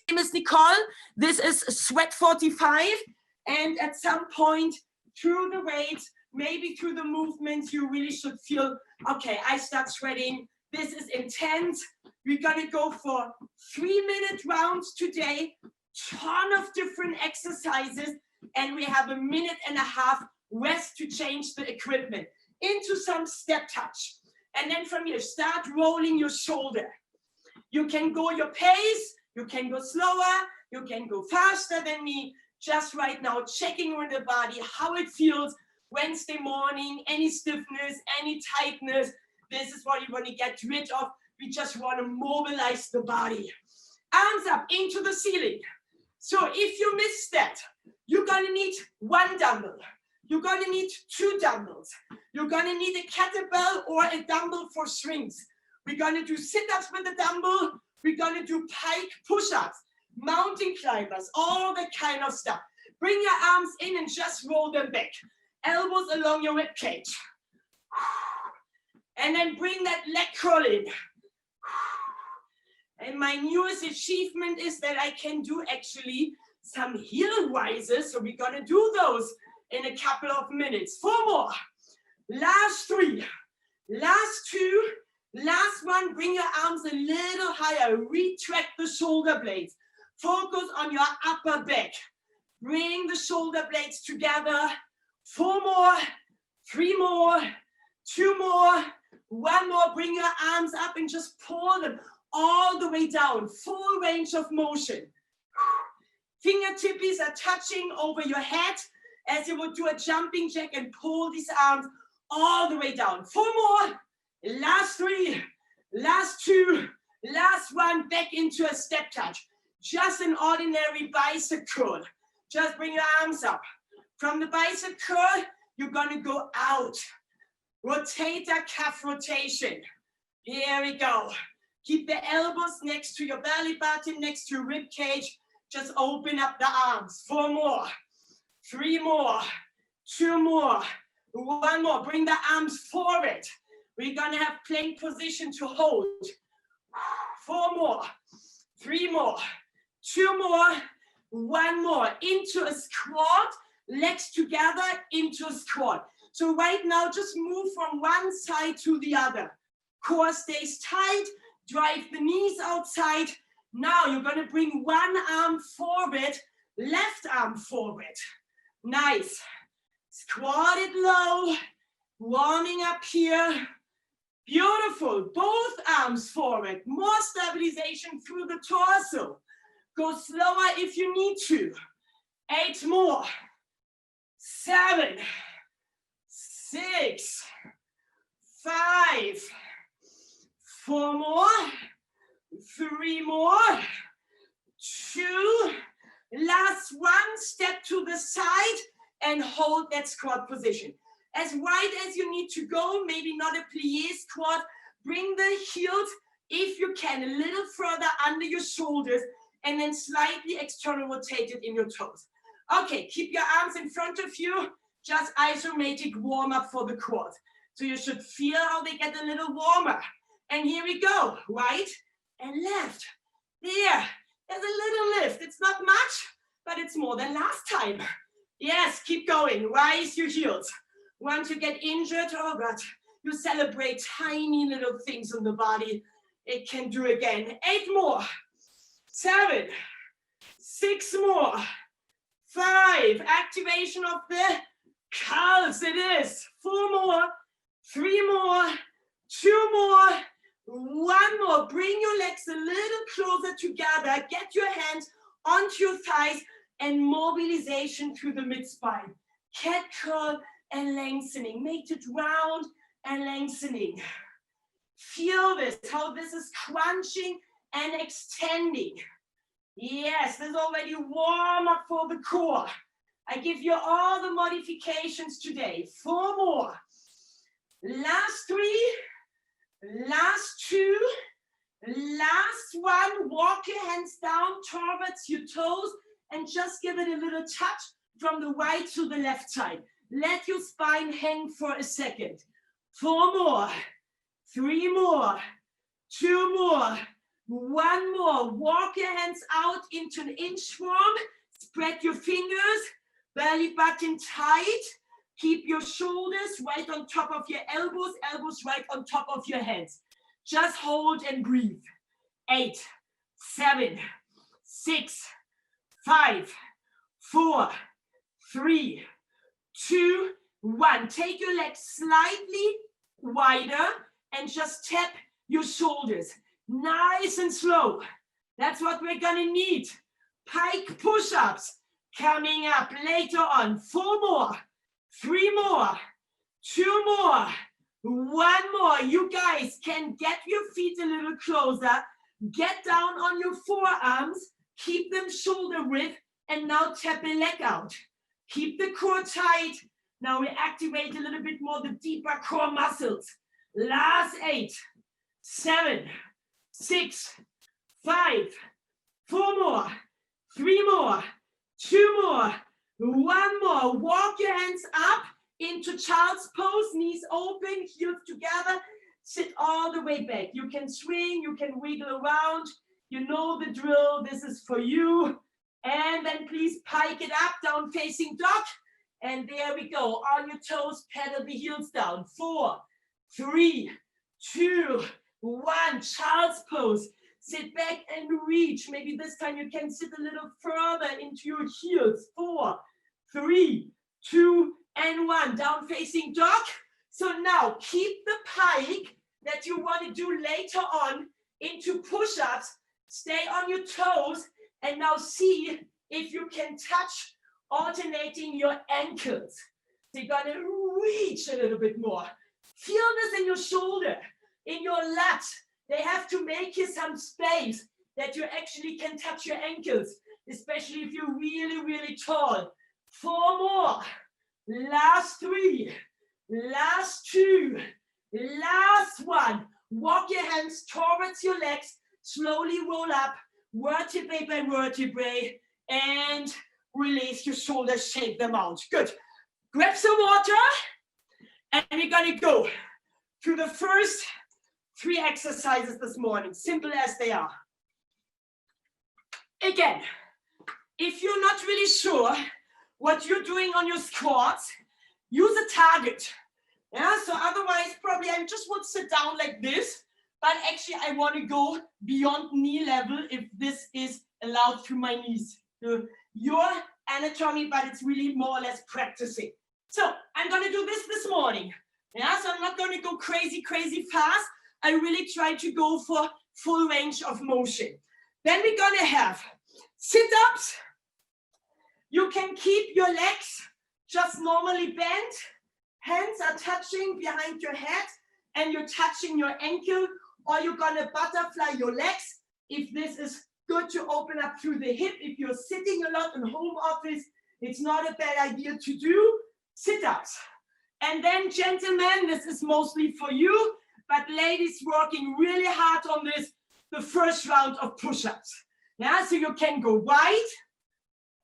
name is Nicole. This is SWEAT45. And at some point through the weights, maybe through the movements, you really should feel, okay, I start sweating. This is intense. We're gonna go for 3-minute rounds today, ton of different exercises, and we have 1.5 minutes rest to change the equipment into some step touch. And then from here, start rolling your shoulder. You can go your pace, you can go slower, you can go faster than me. Just right now, checking with the body, how it feels. Wednesday morning, any stiffness, any tightness. This is what you want to get rid of. We just want to mobilize the body. Arms up into the ceiling. So if you miss that, you're going to need 1 dumbbell. You're going to need 2 dumbbells. You're going to need a kettlebell or a dumbbell for swings. We're going to do sit-ups with the dumbbell. We're going to do pike push-ups, mountain climbers, all that kind of stuff. Bring your arms in and just roll them back. Elbows along your rib cage. And then bring that leg curl in. And my newest achievement is that I can do actually some heel rises. So we're going to do those in a couple of minutes. 4 more. Last 3. Last 2. Last one. Bring your arms a little higher. Retract the shoulder blades. Focus on your upper back. Bring the shoulder blades together. 4 more. 3 more. 2 more. 1 more. Bring your arms up and just pull them all the way down. Full range of motion. Fingertips are touching over your head as you would do a jumping jack and pull these arms all the way down. 4 more. Last 3. Last 2. Last 1. Back into a step touch. Just an ordinary bicep curl. Just bring your arms up. From the bicep curl, you're going to go out. Rotator cuff rotation. Here we go. Keep the elbows next to your belly button, next to your rib cage. Just open up the arms. 4 more. 3 more. 2 more. 1 more. Bring the arms forward. We're going to have plank position to hold. 4 more. 3 more. 2 more. 1 more. Into a squat. Legs together into a squat. So right now, just move from one side to the other. Core stays tight. Drive the knees outside. Now you're going to bring 1 arm forward, left arm forward. Nice. Squat it low. Warming up here. Beautiful. Both arms forward. More stabilization through the torso. Go slower if you need to. 8 more. 7, 6, 5, 4 more, 3 more, 2, last 1, step to the side and hold that squat position. As wide as you need to go, maybe not a plie squat, bring the heels, if you can, a little further under your shoulders and then slightly external rotated in your toes. Okay, keep your arms in front of you, just isometric warm up for the quad. So you should feel how they get a little warmer. And here we go, right and left. There, there's a little lift. It's not much, but it's more than last time. Yes, keep going, rise your heels. Once you get injured, oh God, you celebrate tiny little things in the body. It can do again. 8 more, 7, 6 more. 5, activation of the calves, it is. 4 more, 3 more, 2 more, 1 more. Bring your legs a little closer together. Get your hands onto your thighs and mobilization through the mid-spine. Cat curl and lengthening. Make it round and lengthening. Feel this, how this is crunching and extending. Yes, there's already warm up for the core. I give you all the modifications today. 4 more. Last 3. Last 2. Last 1. Walk your hands down towards your toes and just give it a little touch from the right to the left side. Let your spine hang for a second. 4 more. 3 more. 2 more. One more. Walk your hands out into an inchworm. Spread your fingers. Belly button tight. Keep your shoulders right on top of your elbows. Elbows right on top of your hands. Just hold and breathe. 8, 7, 6, 5, 4, 3, 2, 1. Take your legs slightly wider and just tap your shoulders. Nice and slow. That's what we're gonna need. Pike push-ups coming up later on. 4 more, 3 more, 2 more, 1 more. You guys can get your feet a little closer. Get down on your forearms. Keep them shoulder width. And now tap a leg out. Keep the core tight. Now we activate a little bit more the deeper core muscles. Last 8, 7, 6, 5, 4 more, 3 more, 2 more, 1 more. Walk your hands up into child's pose, knees open, heels together. Sit all the way back. You can swing, you can wiggle around. You know the drill. This is for you. And then please pike it up, down facing dog. And there we go. On your toes, pedal the heels down. 4, 3, 2, 1. Child's pose. Sit back and reach. Maybe this time you can sit a little further into your heels. 4, 3, 2, and 1. Down facing dog. So now keep the pike that you want to do later on into push-ups. Stay on your toes. And now see if you can touch alternating your ankles. So you're gonna reach a little bit more. Feel this in your shoulder, in your lat. They have to make you some space that you actually can touch your ankles, especially if you're really, really tall. 4 more. Last 3. Last 2. Last 1. Walk your hands towards your legs. Slowly roll up. Vertebrae by vertebrae, and release your shoulders, shake them out. Good. Grab some water, and we're gonna go through the first 3 exercises this morning, simple as they are. Again, if you're not really sure what you're doing on your squats, use a target. Yeah, so otherwise probably I just would sit down like this. But actually, I want to go beyond knee level if this is allowed through my knees. Your anatomy, but it's really more or less practicing. So I'm going to do this morning. Yeah, so I'm not going to go crazy fast. I really try to go for full range of motion. Then we're going to have sit-ups. You can keep your legs just normally bent. Hands are touching behind your head and you're touching your ankle, or you're gonna butterfly your legs. If this is good to open up through the hip, if you're sitting a lot in home office, it's not a bad idea to do sit-ups. And then gentlemen, this is mostly for you, but ladies working really hard on this, the first round of push-ups. Yeah, so you can go wide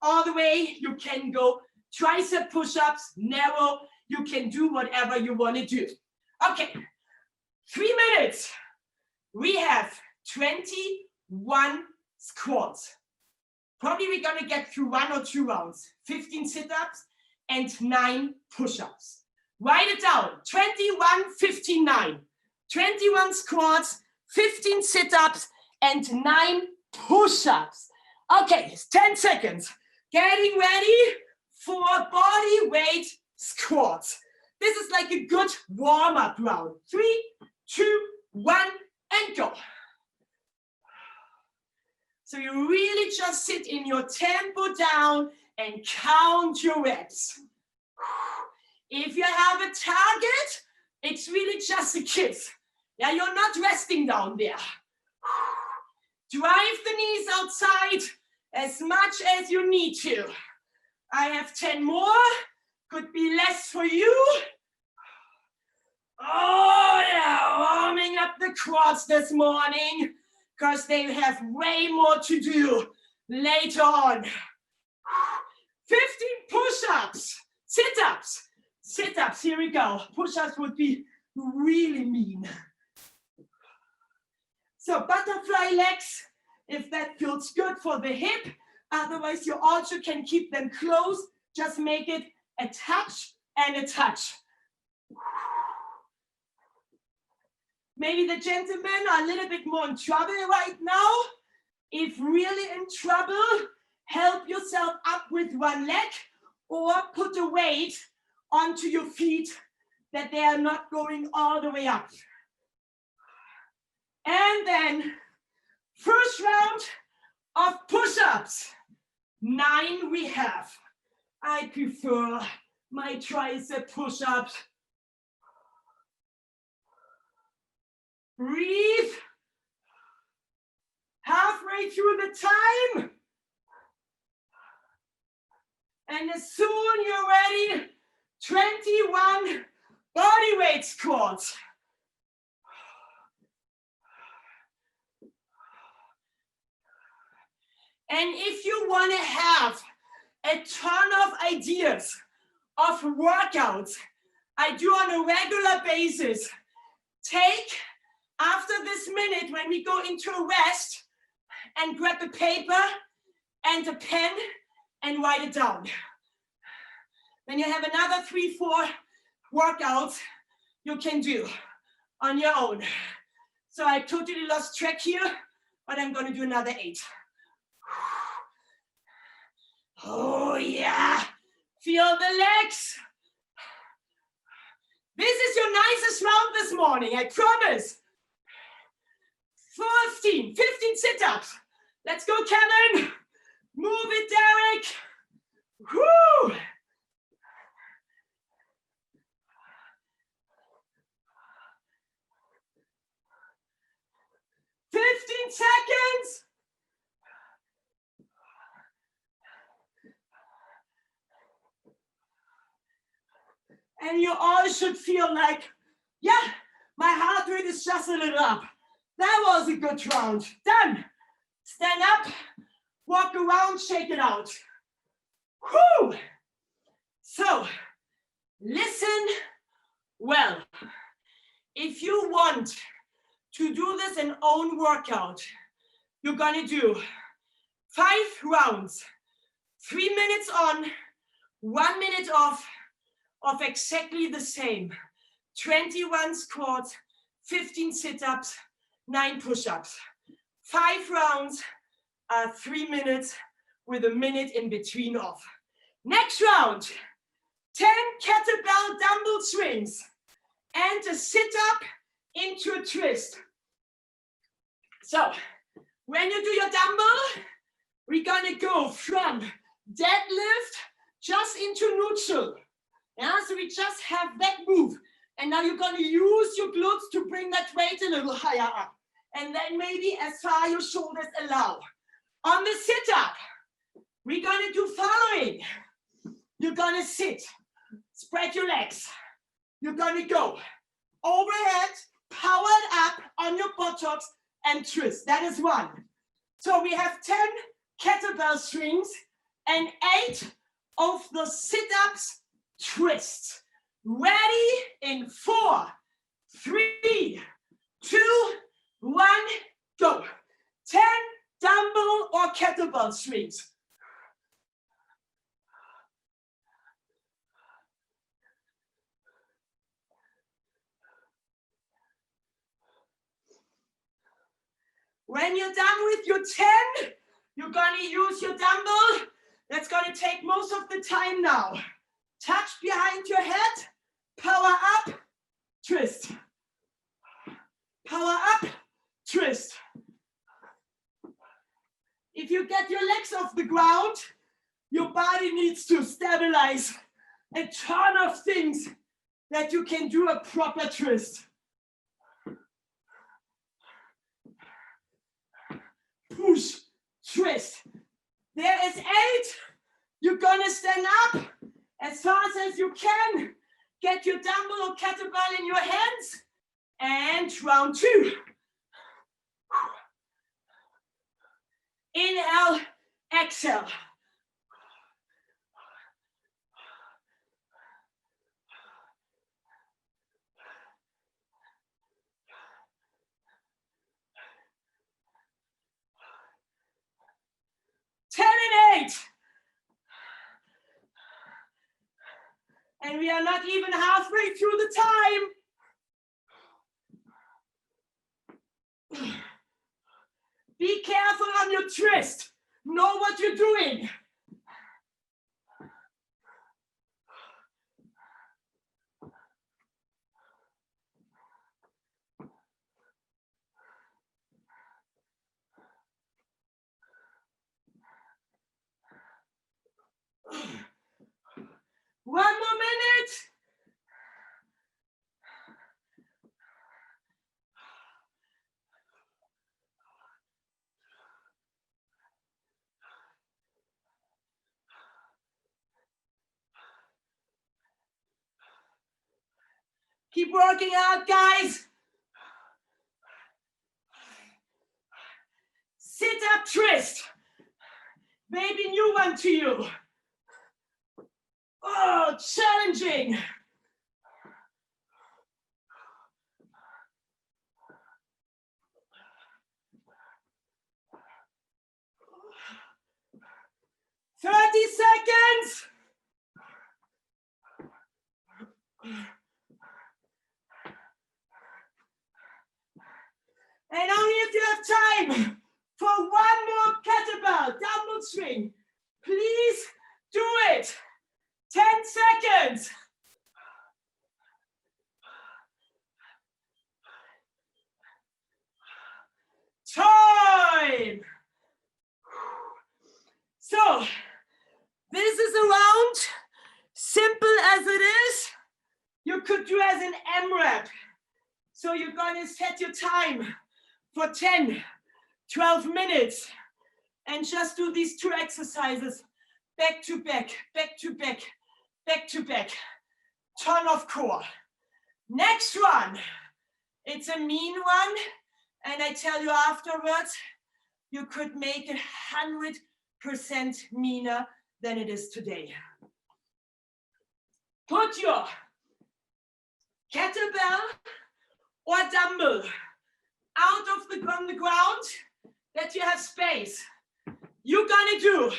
all the way, you can go tricep push-ups, narrow, you can do whatever you want to do. Okay, 3 minutes. We have 21 squats. Probably we're going to get through 1 or 2 rounds. 15 sit-ups and 9 push-ups. Write it down. 21, 15, 9. 21 squats, 15 sit-ups, and 9 push-ups. Okay, it's 10 seconds. Getting ready for body weight squats. This is like a good warm-up round. 3, 2, 1, and go. So you really just sit in your tempo down and count your reps. If you have a target, it's really just a kiss. Yeah, you're not resting down there. Drive the knees outside as much as you need to. I have 10 more. Could be less for you. Oh yeah, warming up the quads this morning because they have way more to do later on. 15 push-ups, sit-ups, sit-ups, here we go. Push-ups would be really mean. So butterfly legs, if that feels good for the hip. Otherwise, you also can keep them closed. Just make it a touch and a touch. Maybe the gentlemen are a little bit more in trouble right now. If really in trouble, help yourself up with one leg or put a weight onto your feet that they are not going all the way up. And then first round of push-ups. 9 we have. I prefer my tricep push-ups. Breathe. Halfway through the time. And as soon you're ready, 21 body weight squats. And if you want to have a ton of ideas of workouts I do on a regular basis, take after this minute when we go into a rest and grab a paper and a pen and write it down. Then you have another 3-4 workouts you can do on your own. So I totally lost track here, but I'm going to do another 8. Oh yeah, feel the legs. This is your nicest round this morning, I promise. 15 sit-ups. Let's go, Kevin. Move it, Derek. Woo! Seconds. And you all should feel like, yeah, my heart rate is just a little up. That was a good round. Done. Stand up, walk around, shake it out. Whew. So, listen well. If you want to do this in own workout, you're gonna do 5 rounds, 3 minutes on, 1 minute off, of exactly the same. 21 squats, 15 sit-ups, 9 push-ups. 5 rounds, 3 minutes with a minute in between off. Next round, 10 kettlebell dumbbell swings and a sit-up into a twist. So, when you do your dumbbell, we're gonna go from deadlift just into neutral. Yeah, so we just have that move. And now you're gonna use your glutes to bring that weight a little higher up. And then maybe as far your shoulders allow. On the sit-up, we're gonna do following. You're gonna sit, spread your legs. You're gonna go overhead, powered up on your buttocks and twist. That is 1. So we have 10 kettlebell swings and 8 of the sit-ups twists. Ready in 4, 3, 2, 1, go. 10 dumbbell or kettlebell swings. When you're done with your 10, you're gonna use your dumbbell. That's gonna take most of the time now. Touch behind your head, power up, twist. Power up, twist. If you get your legs off the ground, your body needs to stabilize a ton of things that you can do a proper twist. Push, twist. There is 8. You're gonna stand up as fast as you can. Get your dumbbell or kettlebell in your hands. And round 2. Inhale, exhale. And we are not even halfway through the time. Be careful on your twist. Know what you're doing. One more minute. Keep working out, guys. Sit up twist. Maybe new one to you. Oh, challenging. Seconds. And only if you have time for one more kettlebell dumbbell swing. Please do it. 10 seconds. Time. So, this is a round, simple as it is. You could do as an M-rep. So you're gonna set your time for 10, 12 minutes and just do these two exercises back to back, back to back, back to back. Ton of core. Next one, it's a mean one, and I tell you afterwards, you could make it 100% meaner than it is today. Put your kettlebell or dumbbell out of on the ground that you have space. You're gonna do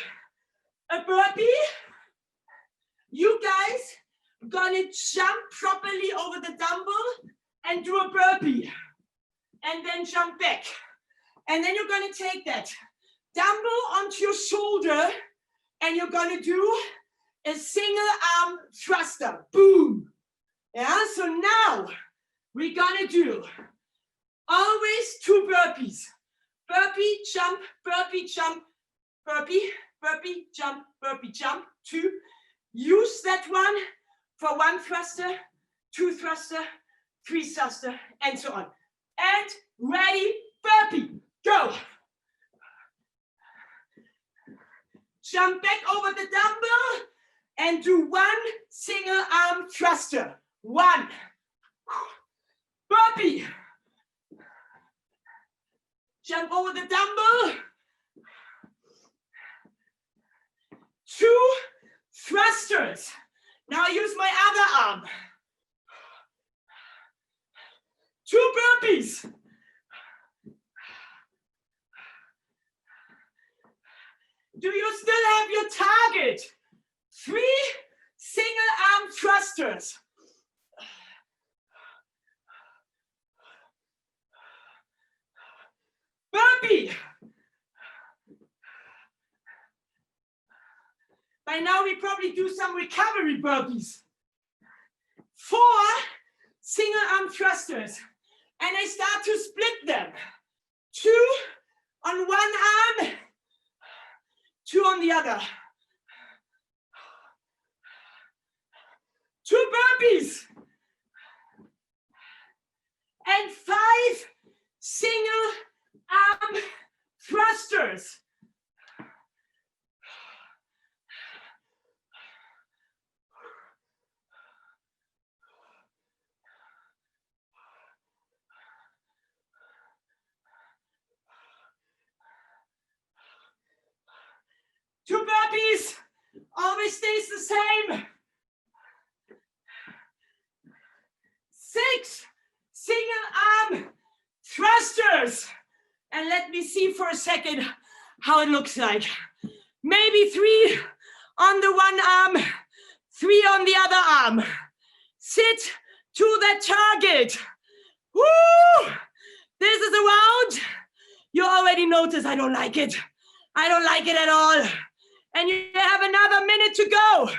a burpee. You guys are gonna jump properly over the dumbbell and do a burpee. And then jump back. And then you're gonna take that dumbbell onto your shoulder and you're gonna do a single arm thruster. Boom. Yeah, so now we're gonna do always two burpees. Burpee, jump, burpee, jump, burpee, burpee, jump, burpee, jump. Two. Use that one for one thruster, two thruster, three thruster, and so on. And ready, burpee, go. Jump back over the dumbbell and do one single arm thruster. One. Burpee. Jump over the dumbbell. Two thrusters. Now use my other arm. Two burpees. Do you still have your target? Three single arm thrusters. Burpee. By now we probably do some recovery burpees. Four single arm thrusters. And I start to split them. Two on one arm, two on the other. Two burpees. And five single arm thrusters. Two burpees, always stays the same. Six single arm thrusters. And let me see for a second how it looks like. Maybe three on the one arm, 3 on the other arm. Sit to the target. Woo! This is a round. You already noticed I don't like it. I don't like it at all. And you have another minute to go.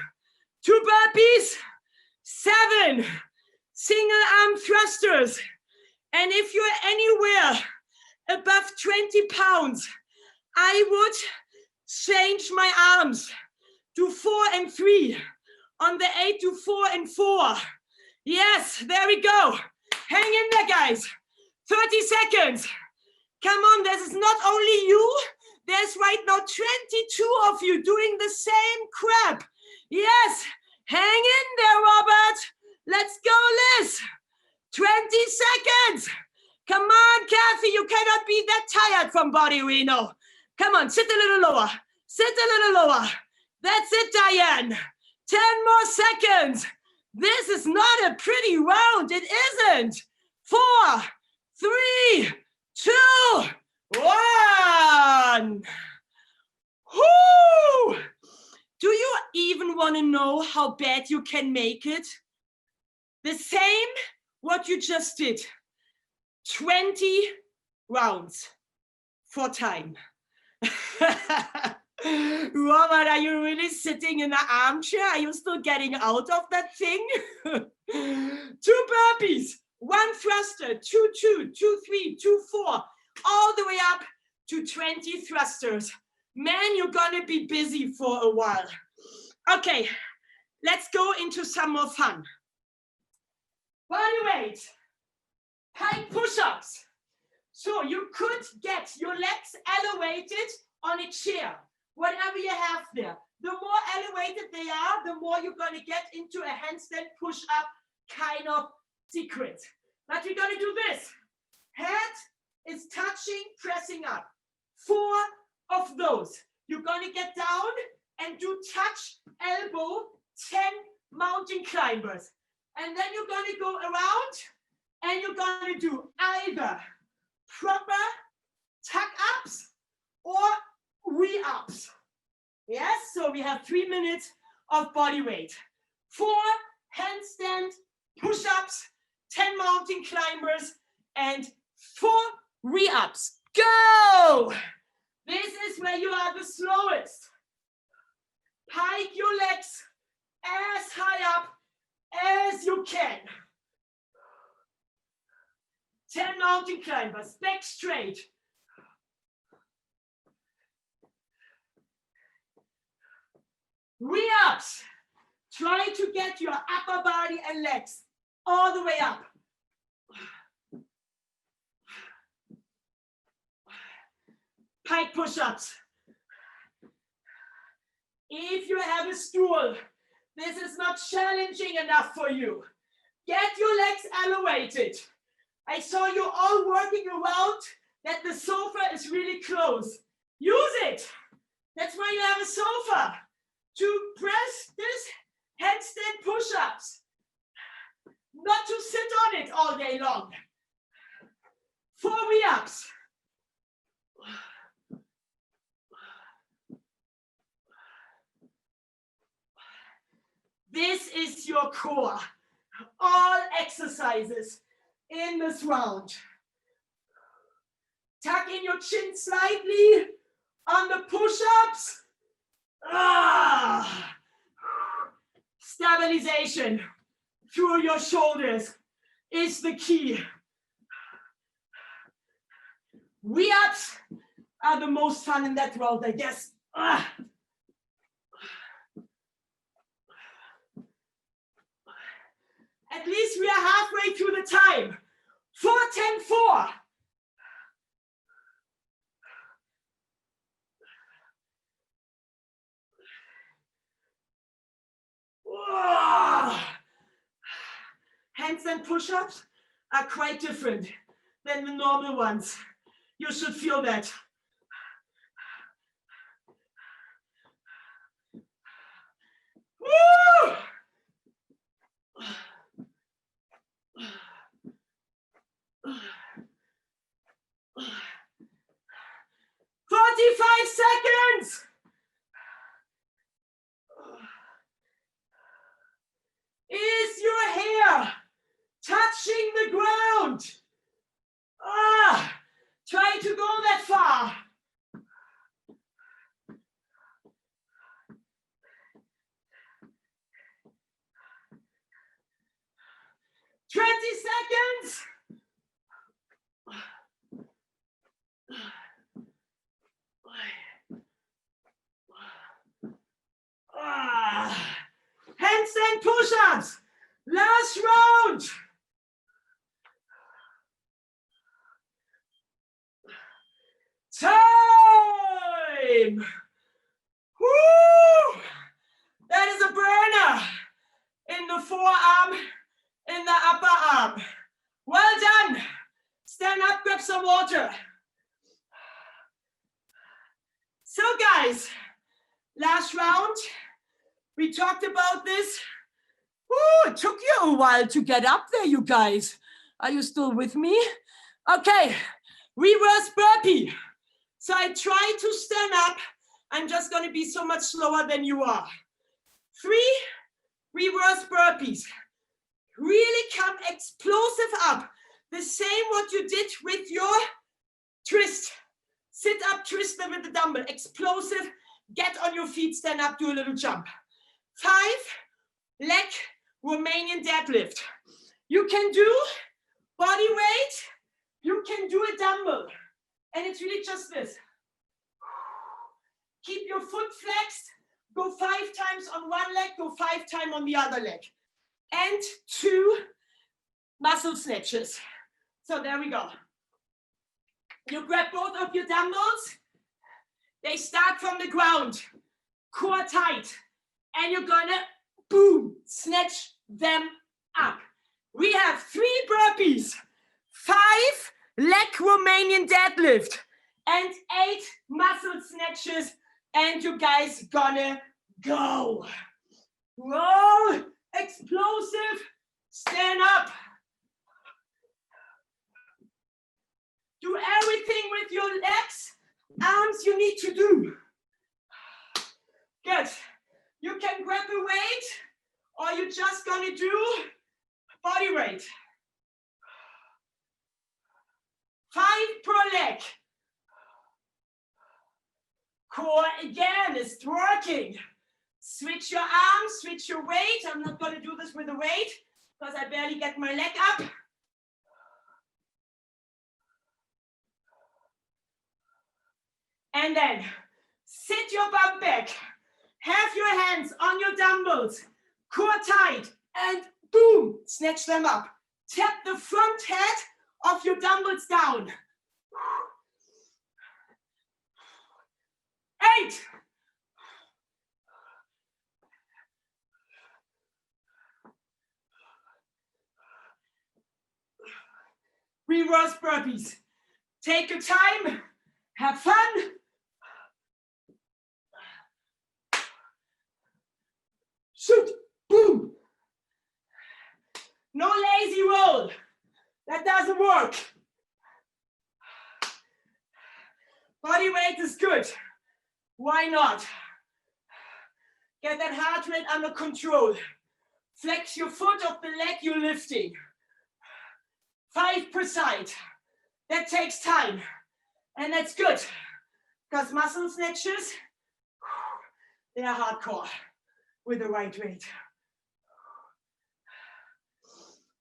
2 burpees, 7 single arm thrusters. And if you're anywhere above 20 pounds, I would change my arms to 4 and 3 on the 8 to 4 and 4. Yes, there we go. Hang in there, guys. 30 seconds. Come on, this is not only you. There's right now 22 of you doing the same crap. Yes, hang in there, Robert. Let's go, Liz. 20 seconds. Come on, Kathy, you cannot be that tired from Bodyweight. No. Come on, sit a little lower. Sit a little lower. That's it, Diane. 10 more seconds. This is not a pretty round. It isn't. 4, 3, 2, 1. Whoo! Do you even want to know how bad you can make it? The same what you just did. 20 rounds for time. Robert, are you really sitting in the armchair? Are you still getting out of that thing? 2 burpees, 1 thruster, 2, 2, 2, 3, 2, 4, all the way up to 20 thrusters. Man, you're gonna be busy for a while. Okay, let's go into some more fun. Bodyweight, pike push-ups. So you could get your legs elevated on a chair, whatever you have there. The more elevated they are, the more you're going to get into a handstand push-up kind of secret. But we're going to do this. Head is touching, pressing up. 4 of those. You're going to get down and do touch, elbow, 10 mountain climbers. And then you're going to go around and you're going to do either proper tuck-ups or re-ups. Yes, so we have 3 minutes of body weight. 4 handstand push-ups, 10 mountain climbers, and 4 re-ups. Go! This is where you are the slowest. Pike your legs as high up as you can. 10 mountain climbers, back straight. Re-ups. Try to get your upper body and legs all the way up. Pike push-ups. If you have a stool, this is not challenging enough for you. Get your legs elevated. I saw you all working around that the sofa is really close. Use it. That's why you have a sofa, to press this handstand push-ups, not to sit on it all day long. 4 re-ups. This is your core. All exercises in this round. Tuck in your chin slightly on the push-ups. Stabilization through your shoulders is the key. Re-ups are the most fun in that round, I guess. At least we are halfway through the time. 4, 10, 4. Whoa. Handstand push-ups are quite different than the normal ones. You should feel that. Woo! 45 seconds. hands. Handstand push-ups. Last round. Time. Woo! That is a burner in the forearm, in the upper arm. Well done. Stand up, grab some water. So guys, last round, we talked about this. Ooh, it took you a while to get up there, you guys. Are you still with me? Okay, reverse burpee. So I try to stand up. I'm just gonna be so much slower than you are. 3 reverse burpees. Really come explosive up. The same what you did with your twist. Sit up, twist them with the dumbbell. Explosive, get on your feet, stand up, do a little jump. 5 leg Romanian deadlift. You can do body weight, you can do a dumbbell. And it's really just this. Keep your foot flexed, go 5 times on one leg, go 5 times on the other leg. And 2 muscle snatches. So there we go. You grab both of your dumbbells. They start from the ground, core tight. And you're gonna, boom, snatch them up. We have 3 burpees, 5 leg Romanian deadlift, and 8 muscle snatches. And you guys gonna go. Roll, explosive, stand up. Do everything with your legs, arms you need to do. Good. You can grab a weight, or you're just gonna do body weight. 5 per leg. Core again is working. Switch your arms, switch your weight. I'm not gonna do this with the weight because I barely get my leg up. And then sit your bum back. Have your hands on your dumbbells, core tight, and boom, snatch them up. Tap the front head of your dumbbells down. 8. 3 reverse burpees. Take your time, have fun. Shoot, boom. No lazy roll. That doesn't work. Body weight is good. Why not? Get that heart rate under control. Flex your foot off the leg you're lifting. 5 per side. That takes time. And that's good. Because muscle snatches, they are hardcore with the right weight.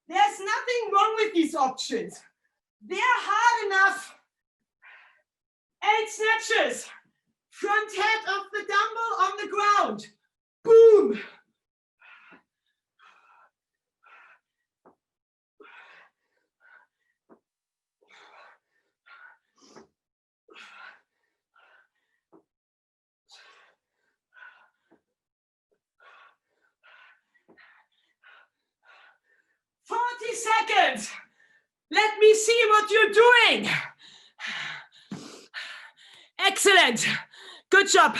There's nothing wrong with these options. They're hard enough. 8 snatches. Front head of the dumbbell on the ground. Boom. Seconds. Let me see what you're doing. Excellent. Good job.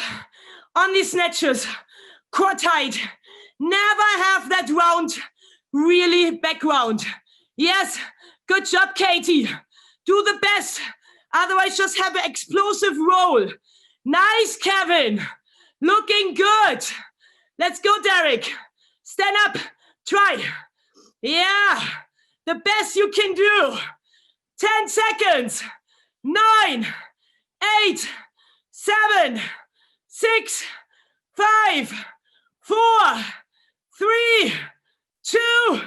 On these snatches. Core tight. Never have that round really back round. Yes. Good job, Katie. Do the best. Otherwise, just have an explosive roll. Nice, Kevin. Looking good. Let's go, Derek. Stand up. Try. Yeah, the best you can do. 10 seconds. 9, 8, 7, 6, 5, 4, 3, 2,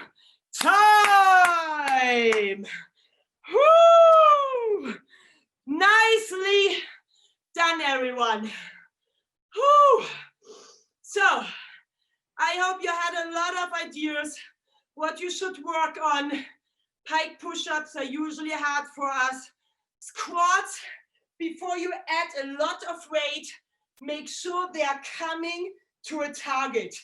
Time. Woo! Nicely done, everyone. Woo! So, I hope you had a lot of ideas what you should work on. Pike push-ups are usually hard for us. Squats, before you add a lot of weight, make sure they are coming to a target.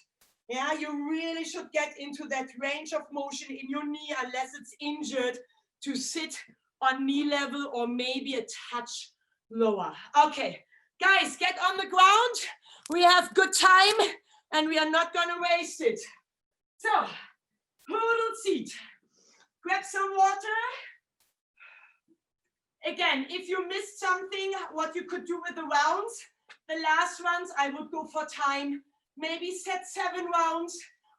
Yeah, you really should get into that range of motion in your knee unless it's injured to sit on knee level or maybe a touch lower. Okay, guys, get on the ground. We have good time and we are not gonna waste it. So, hurdle seat. Grab some water. Again, if you missed something, what you could do with the rounds, the last rounds, I would go for time. Maybe set 7 rounds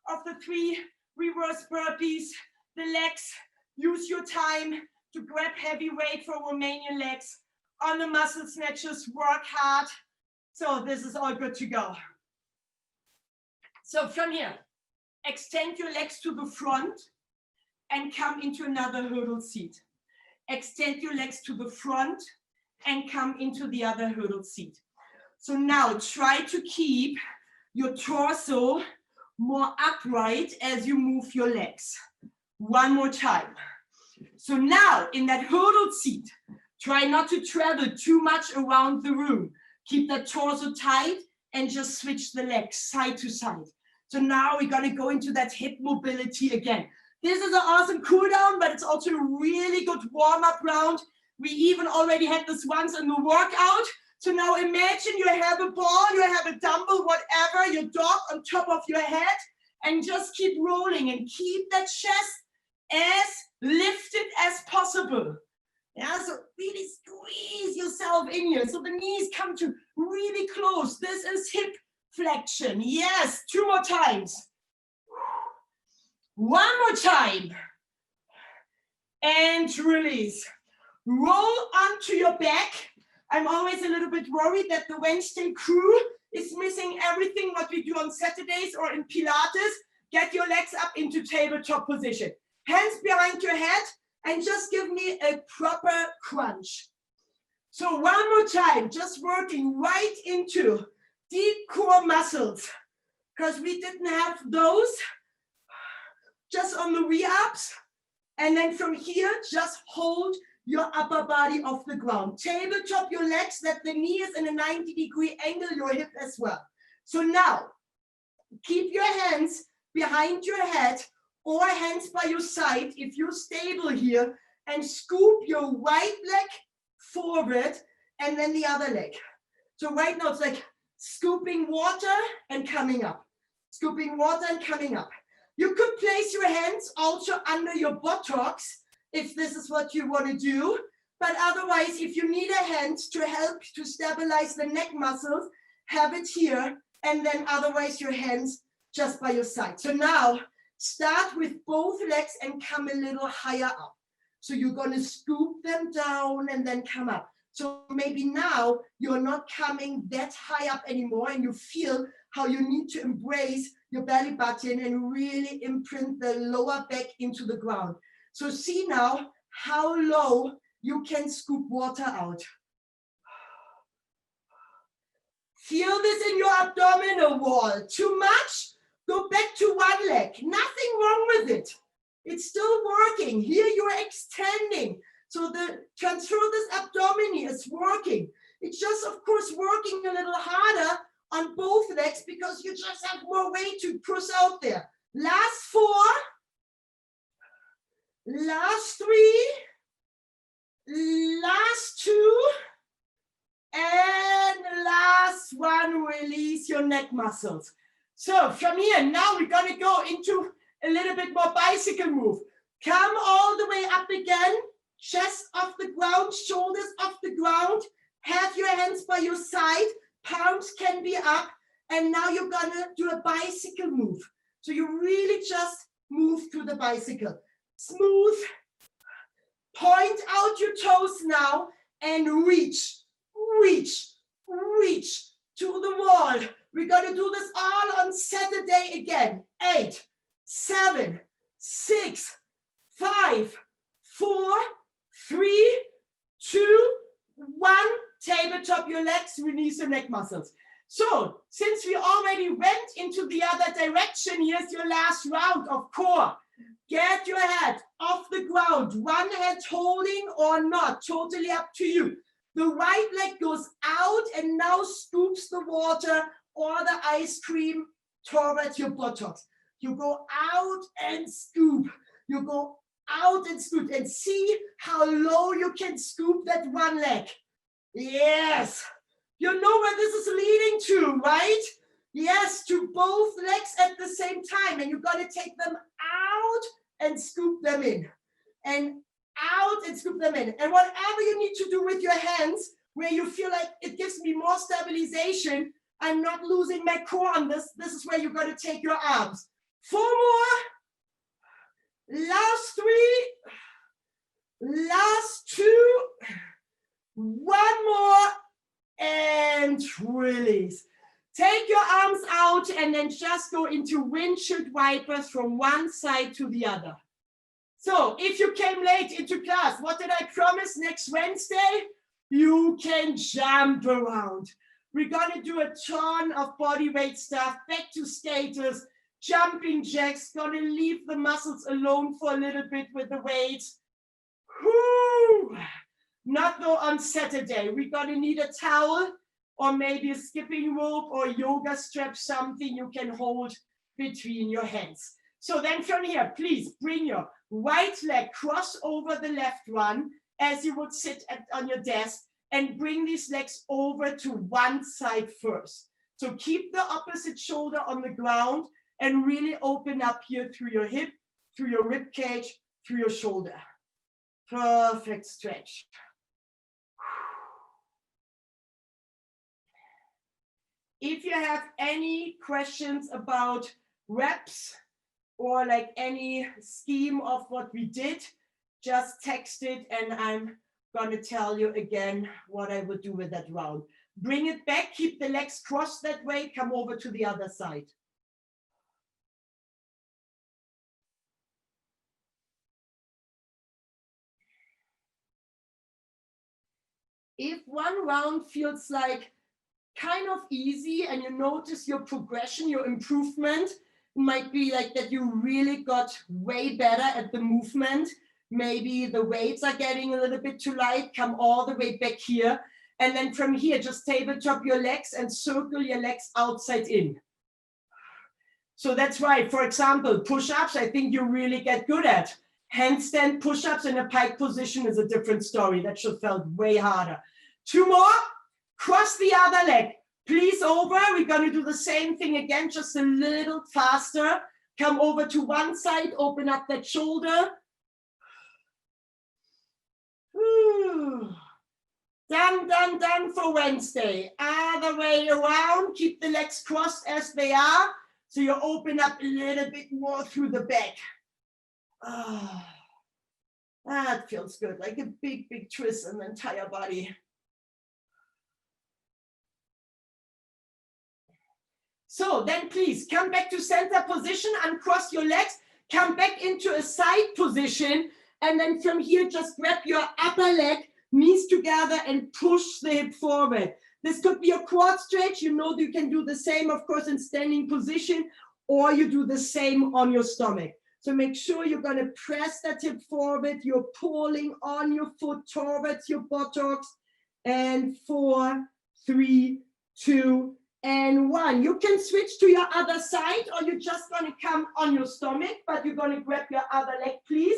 of the 3 reverse burpees. The legs, use your time to grab heavy weight for Romanian legs. On the muscle snatches, work hard. So this is all good to go. So from here, extend your legs to the front and come into another hurdle seat. Extend your legs to the front and come into the other hurdle seat. So now try to keep your torso more upright as you move your legs. One more time. So now in that hurdle seat, try not to travel too much around the room. Keep that torso tight and just switch the legs side to side. So now we're gonna go into that hip mobility again. This is an awesome cool down, but it's also a really good warm-up round. We even already had this once in the workout. So now imagine you have a ball, you have a dumbbell, whatever, your dog on top of your head, and just keep rolling and keep that chest as lifted as possible. Yeah, so really squeeze yourself in here. So the knees come to really close. This is hip flexion. Yes, 2 more times. 1 more time. And release. Roll onto your back. I'm always a little bit worried that the Wednesday crew is missing everything what we do on Saturdays or in Pilates. Get your legs up into tabletop position. Hands behind your head and just give me a proper crunch. So 1 more time, just working right into deep core muscles because we didn't have those just on the re-ups. And then from here, just hold your upper body off the ground. Tabletop your legs, that the knee is in a 90-degree angle, your hip as well. So now, keep your hands behind your head or hands by your side if you're stable here, and scoop your right leg forward and then the other leg. So right now it's like scooping water and coming up. Scooping water and coming up. You could place your hands also under your buttocks if this is what you want to do. But otherwise, if you need a hand to help to stabilize the neck muscles, have it here. And then otherwise your hands just by your side. So now start with both legs and come a little higher up. So you're going to scoop them down and then come up. So maybe now you're not coming that high up anymore and you feel how you need to embrace your belly button and really imprint the lower back into the ground. So see now how low you can scoop water out. Feel this in your abdominal wall. Too much? Go back to one leg. Nothing wrong with it. It's still working. Here you're extending. So the transversus abdominis is working. It's just, of course, working a little harder on both legs because you just have more weight to push out there. Last 4. Last 3. Last 2. And last 1, release your neck muscles. So from here, now we're going to go into a little bit more bicycle move. Come all the way up again. Chest off the ground, shoulders off the ground. Have your hands by your side. Palms can be up. And now you're going to do a bicycle move. So you really just move to the bicycle. Smooth. Point out your toes now and reach, reach, reach to the wall. We're going to do this all on Saturday again. 8, 7, 6, 5, 4, 3, 2, 1. Tabletop your legs, release your neck muscles. So since we already went into the other direction, here's your last round of core. Get your head off the ground, one hand holding or not, totally up to you. The right leg goes out and now scoops the water or the ice cream towards your buttocks. You go out and scoop. You go out and scoop and see how low you can scoop that one leg. Yes. You know where this is leading to, right? Yes, to both legs at the same time. And you've got to take them out and scoop them in. And out and scoop them in. And whatever you need to do with your hands, where you feel like it gives me more stabilization, I'm not losing my core on this. This is where you're going to take your arms. 4 more. Last 3. Last 2. 1 more. And release. Take your arms out and then just go into windshield wipers from one side to the other. So if you came late into class, what did I promise next Wednesday? You can jump around. We're gonna do a ton of body weight stuff, back to skaters, jumping jacks, gonna leave the muscles alone for a little bit with the weights. Whoo! Not though on Saturday. We're gonna need a towel or maybe a skipping rope or yoga strap, something you can hold between your hands. So then from here, please bring your right leg, cross over the left one as you would sit on your desk, and bring these legs over to one side first. So keep the opposite shoulder on the ground and really open up here through your hip, through your rib cage, through your shoulder. Perfect stretch. If you have any questions about reps or like any scheme of what we did, just text it and I'm going to tell you again what I would do with that round. Bring it back, keep the legs crossed that way, come over to the other side. If one round feels like kind of easy and you notice your progression, your improvement, it might be like that you really got way better at the movement. Maybe the weights are getting a little bit too light, come all the way back here. And then from here, just tabletop your legs and circle your legs outside in. So that's why, for example, push-ups, I think you really get good at. Handstand push-ups in a pike position is a different story. That should felt way harder. 2 more, cross the other leg. Please over, we're gonna do the same thing again, just a little faster. Come over to one side, open up that shoulder. Done, done, done for Wednesday. Other way around, keep the legs crossed as they are. So you open up a little bit more through the back. That feels good, like a big, big twist in the entire body. So then please come back to center position, uncross your legs, come back into a side position, and then from here, just grab your upper leg, knees together, and push the hip forward. This could be a quad stretch. You know you can do the same, of course, in standing position, or you do the same on your stomach. So make sure you're going to press that hip forward. You're pulling on your foot towards your buttocks. And 4, 3, 2, and 1. You can switch to your other side, or you're just going to come on your stomach, but you're going to grab your other leg, please,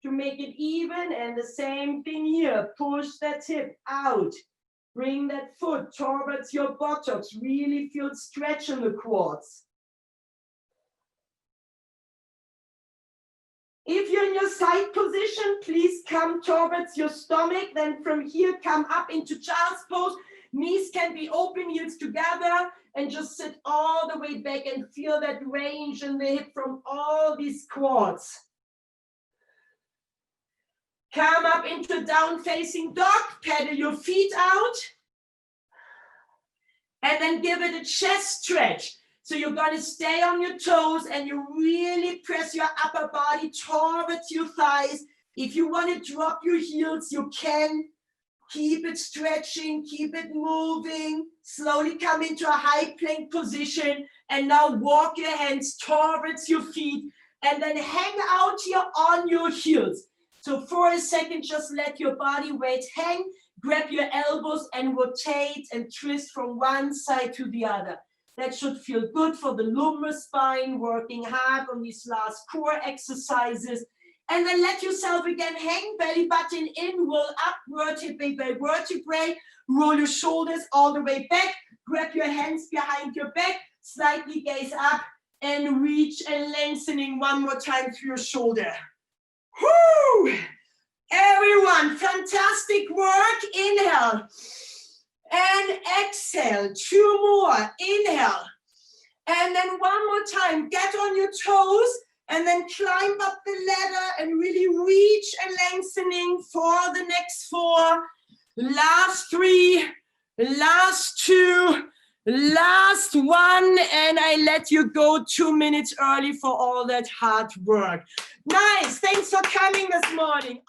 to make it even. And the same thing here. Push that hip out. Bring that foot towards your buttocks. Really feel stretch in the quads. If you're in your side position, please come towards your stomach. Then from here, come up into child's pose. Knees can be open, heels together, and just sit all the way back and feel that range in the hip from all these quads. Come up into down facing dog, pedal your feet out, and then give it a chest stretch. So you're going to stay on your toes and you really press your upper body towards your thighs. If you want to drop your heels, you can. Keep it stretching, keep it moving. Slowly come into a high plank position. And now walk your hands towards your feet. And then hang out here on your heels. So for a second, just let your body weight hang. Grab your elbows and rotate and twist from one side to the other. That should feel good for the lumbar spine, working hard on these last core exercises. And then let yourself again hang, belly button in, roll up, vertebrae by vertebrae, roll your shoulders all the way back, grab your hands behind your back, slightly gaze up, and reach and lengthening one more time through your shoulder. Woo! Everyone, fantastic work. Inhale. And exhale. 2 more. Inhale. And then one more time. Get on your toes. And then climb up the ladder and really reach and lengthening for the next 4. Last 3. Last 2. Last 1. And I let you go 2 minutes early for all that hard work. Nice. Thanks for coming this morning.